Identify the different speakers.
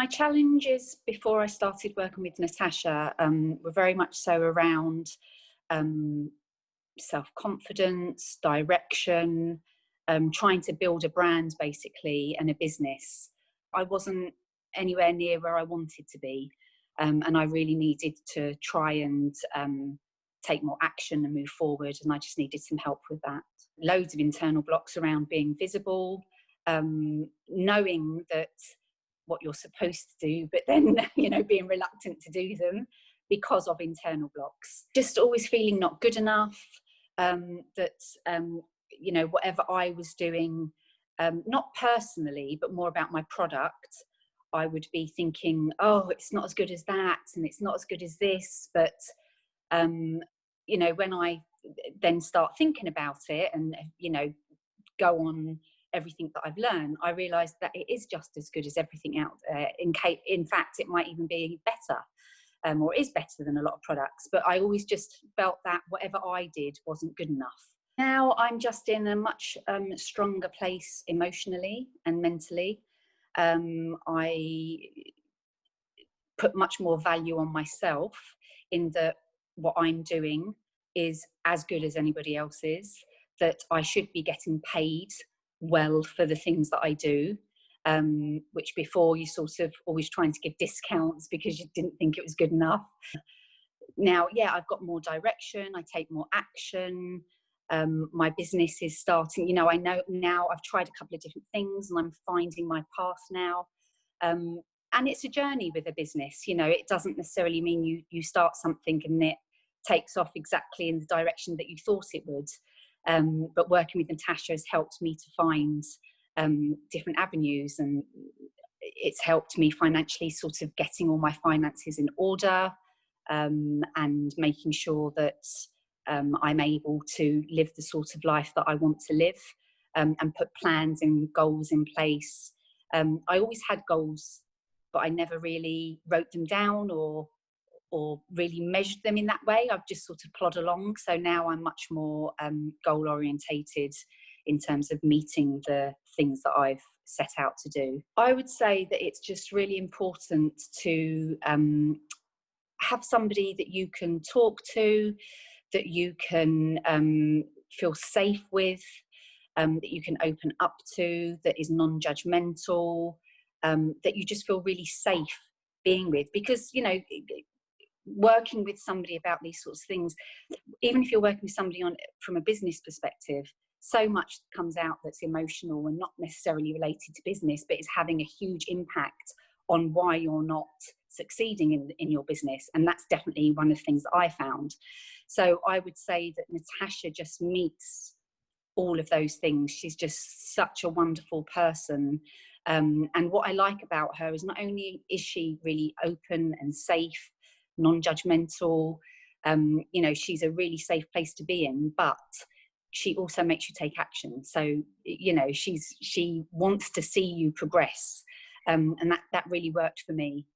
Speaker 1: My challenges before I started working with Natasha were very much so around self-confidence, direction, trying to build a brand basically and a business. I wasn't anywhere near where I wanted to be, and I really needed to try and take more action and move forward, and I just needed some help with that. Loads of internal blocks around being visible, knowing that what you're supposed to do, but then being reluctant to do them because of internal blocks. Just always feeling not good enough, that whatever I was doing, not personally but more about my product, I would be thinking, oh, it's not as good as that and it's not as good as this. But when I then start thinking about it and go on everything that I've learned, I realised that it is just as good as everything out there. In fact, it might even be better, or is better than a lot of products. But I always just felt that whatever I did wasn't good enough. Now I'm just in a much stronger place emotionally and mentally. I put much more value on myself in that what I'm doing is as good as anybody else's, that I should be getting paid well for the things that I do, which before you sort of always trying to give discounts because you didn't think it was good enough. Now, yeah, I've got more direction, I take more action. My business is starting, I know now I've tried a couple of different things and I'm finding my path now. And it's a journey with a business, it doesn't necessarily mean you start something and it takes off exactly in the direction that you thought it would. But working with Natasha has helped me to find different avenues, and it's helped me financially, sort of getting all my finances in order, and making sure that I'm able to live the sort of life that I want to live, and put plans and goals in place. I always had goals, but I never really wrote them down or really measured them in that way. I've just sort of plod along. So now I'm much more goal orientated in terms of meeting the things that I've set out to do. I would say that it's just really important to have somebody that you can talk to, that you can feel safe with, that you can open up to, that is non-judgmental, that you just feel really safe being with. Because, working with somebody about these sorts of things, even if you're working with somebody from a business perspective, so much comes out that's emotional and not necessarily related to business, but is having a huge impact on why you're not succeeding in your business. And that's definitely one of the things that I found. So I would say that Natasha just meets all of those things. She's just such a wonderful person. And what I like about her is not only is she really open and safe, non-judgmental, she's a really safe place to be in, but she also makes you take action. So, she wants to see you progress. And that really worked for me.